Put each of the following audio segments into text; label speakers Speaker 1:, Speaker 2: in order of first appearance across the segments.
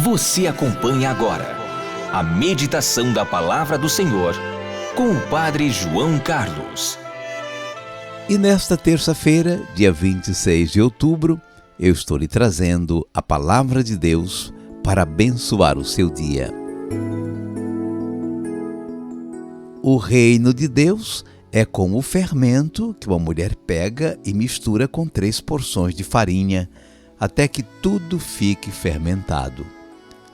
Speaker 1: Você acompanha agora a meditação da Palavra do Senhor com o Padre João Carlos.
Speaker 2: E nesta terça-feira, dia 26 de outubro, eu estou lhe trazendo a Palavra de Deus para abençoar o seu dia. O reino de Deus é como o fermento que uma mulher pega e mistura com 3 porções de farinha, até que tudo fique fermentado.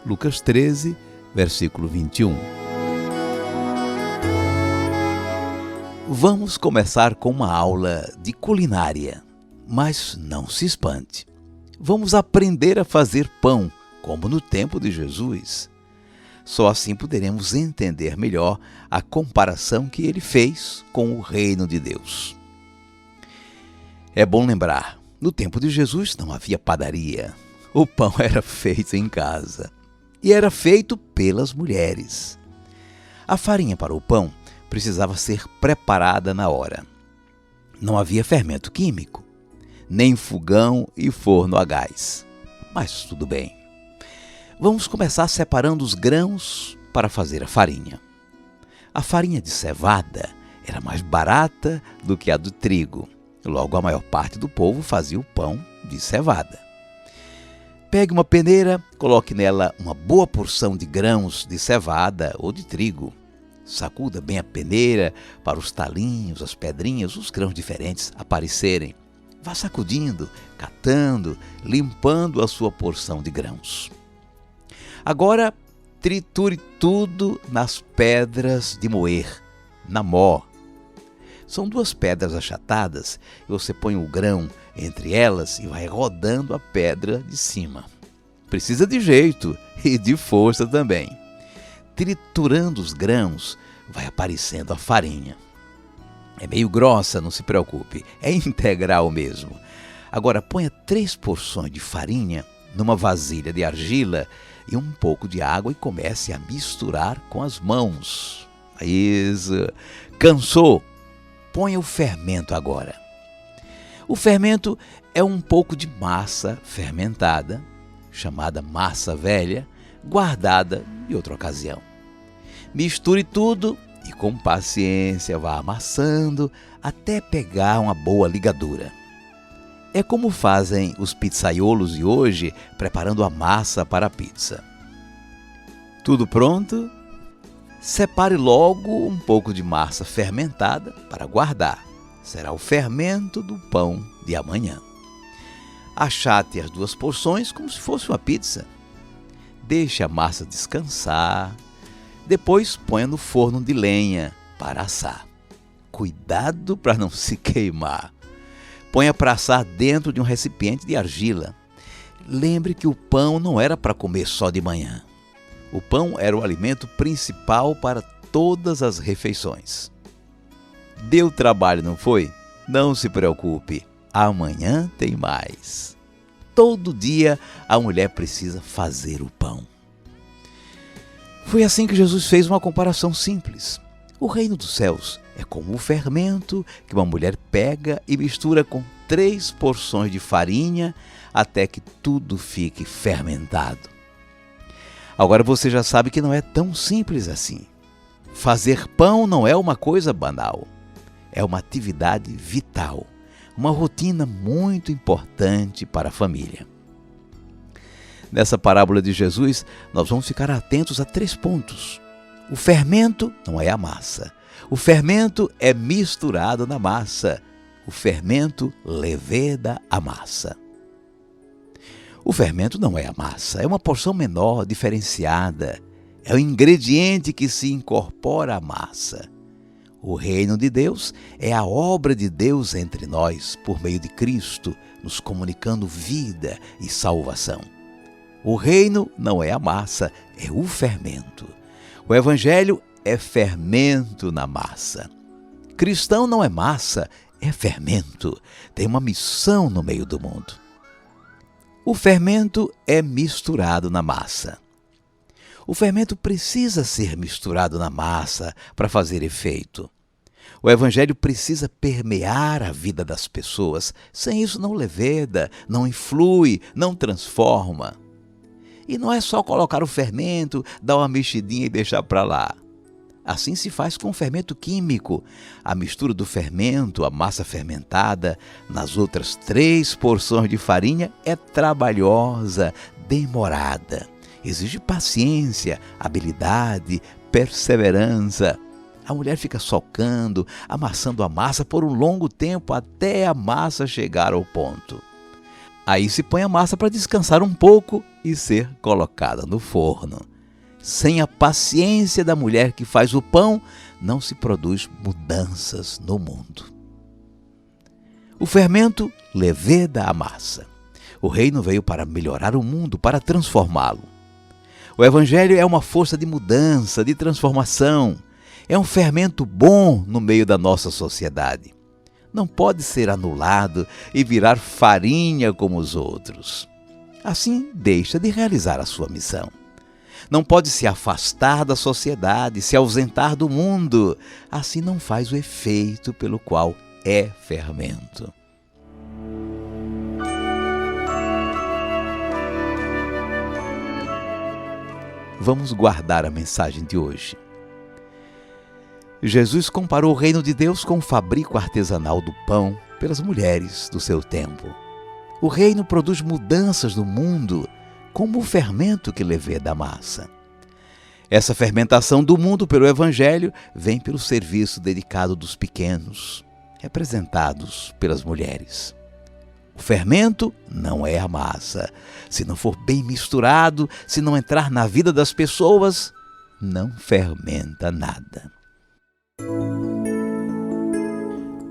Speaker 2: Lucas 13, versículo 21. Vamos começar com uma aula de culinária, mas não se espante. Vamos aprender a fazer pão, como no tempo de Jesus. Só assim poderemos entender melhor a comparação que ele fez com o reino de Deus. É bom lembrar, no tempo de Jesus não havia padaria. O pão era feito em casa e era feito pelas mulheres. A farinha para o pão precisava ser preparada na hora. Não havia fermento químico, nem fogão e forno a gás. Mas tudo bem. Vamos começar separando os grãos para fazer a farinha. A farinha de cevada era mais barata do que a do trigo. Logo, a maior parte do povo fazia o pão de cevada. Pegue uma peneira, coloque nela uma boa porção de grãos de cevada ou de trigo. Sacuda bem a peneira para os talinhos, as pedrinhas, os grãos diferentes aparecerem. Vá sacudindo, catando, limpando a sua porção de grãos. Agora, triture tudo nas pedras de moer, na mó. São 2 pedras achatadas e você põe o grão entre elas e vai rodando a pedra de cima. Precisa de jeito e de força também. Triturando os grãos, vai aparecendo a farinha. É meio grossa, não se preocupe, é integral mesmo. Agora, ponha 3 porções de farinha numa vasilha de argila e um pouco de água e comece a misturar com as mãos. Isso. Cansou? Ponha o fermento agora. O fermento é um pouco de massa fermentada, chamada massa velha, guardada em outra ocasião. Misture tudo e com paciência vá amassando até pegar uma boa ligadura. É como fazem os pizzaiolos de hoje, preparando a massa para a pizza. Tudo pronto? Separe logo um pouco de massa fermentada para guardar. Será o fermento do pão de amanhã. Achate as 2 porções como se fosse uma pizza. Deixe a massa descansar. Depois ponha no forno de lenha para assar. Cuidado para não se queimar. Ponha para assar dentro de um recipiente de argila. Lembre que o pão não era para comer só de manhã. O pão era o alimento principal para todas as refeições. Deu trabalho, não foi? Não se preocupe, amanhã tem mais. Todo dia a mulher precisa fazer o pão. Foi assim que Jesus fez uma comparação simples. O reino dos céus é como o fermento que uma mulher pega e mistura com 3 porções de farinha até que tudo fique fermentado. Agora você já sabe que não é tão simples assim. Fazer pão não é uma coisa banal. É uma atividade vital, uma rotina muito importante para a família. Nessa parábola de Jesus, nós vamos ficar atentos a 3 pontos. O fermento não é a massa. O fermento é misturado na massa. O fermento leveda a massa. O fermento não é a massa, é uma porção menor, diferenciada. É o ingrediente que se incorpora à massa. O reino de Deus é a obra de Deus entre nós, por meio de Cristo, nos comunicando vida e salvação. O reino não é a massa, é o fermento. O evangelho é fermento na massa. Cristão não é massa, é fermento. Tem uma missão no meio do mundo. O fermento é misturado na massa. O fermento precisa ser misturado na massa para fazer efeito. O evangelho precisa permear a vida das pessoas. Sem isso não leveda, não influi, não transforma. E não é só colocar o fermento, dar uma mexidinha e deixar para lá. Assim se faz com o fermento químico. A mistura do fermento, a massa fermentada, nas outras 3 porções de farinha é trabalhosa, demorada. Exige paciência, habilidade, perseverança. A mulher fica socando, amassando a massa por um longo tempo até a massa chegar ao ponto. Aí se põe a massa para descansar um pouco e ser colocada no forno. Sem a paciência da mulher que faz o pão, não se produz mudanças no mundo. O fermento leveda a massa. O reino veio para melhorar o mundo, para transformá-lo. O evangelho é uma força de mudança, de transformação. É um fermento bom no meio da nossa sociedade. Não pode ser anulado e virar farinha como os outros. Assim, deixa de realizar a sua missão. Não pode se afastar da sociedade, se ausentar do mundo. Assim não faz o efeito pelo qual é fermento. Vamos guardar a mensagem de hoje. Jesus comparou o reino de Deus com o fabrico artesanal do pão pelas mulheres do seu tempo. O reino produz mudanças no mundo, como o fermento que leveda a massa. Essa fermentação do mundo pelo Evangelho vem pelo serviço dedicado dos pequenos, representados pelas mulheres. O fermento não é a massa. Se não for bem misturado, se não entrar na vida das pessoas, não fermenta nada.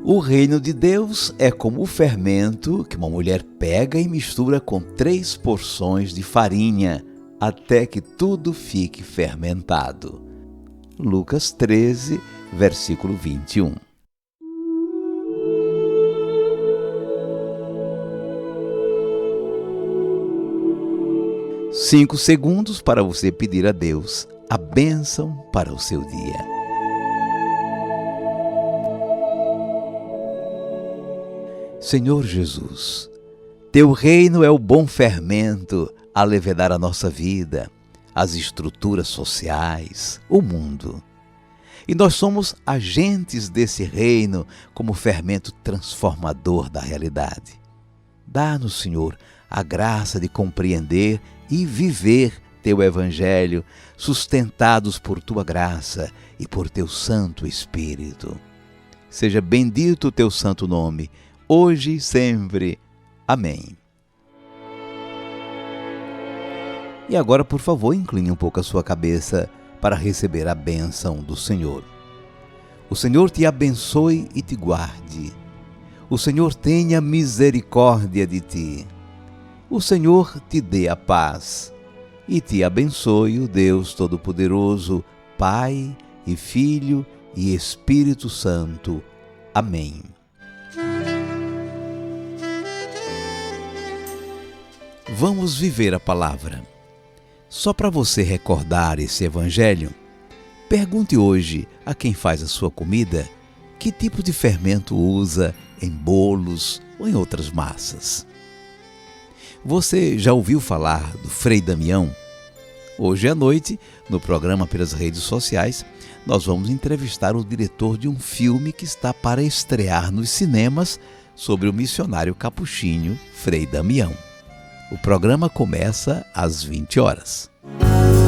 Speaker 2: O reino de Deus é como o fermento que uma mulher pega e mistura com 3 porções de farinha, até que tudo fique fermentado. Lucas 13, versículo 21. Cinco segundos para você pedir a Deus a bênção para o seu dia. Senhor Jesus, Teu reino é o bom fermento a levedar a nossa vida, as estruturas sociais, o mundo. E nós somos agentes desse reino como fermento transformador da realidade. Dá-nos, Senhor, a graça de compreender e viver Teu Evangelho, sustentados por Tua graça e por Teu Santo Espírito. Seja bendito o Teu santo nome, hoje e sempre. Amém. E agora, por favor, incline um pouco a sua cabeça para receber a bênção do Senhor. O Senhor te abençoe e te guarde. O Senhor tenha misericórdia de ti. O Senhor te dê a paz e te abençoe o Deus Todo-Poderoso, Pai e Filho e Espírito Santo. Amém. Vamos viver a palavra. Só para você recordar esse evangelho, pergunte hoje a quem faz a sua comida que tipo de fermento usa em bolos ou em outras massas. Você já ouviu falar do Frei Damião? Hoje à noite, no programa pelas redes sociais, nós vamos entrevistar o diretor de um filme que está para estrear nos cinemas sobre o missionário capuchinho Frei Damião. O programa começa às 20 horas.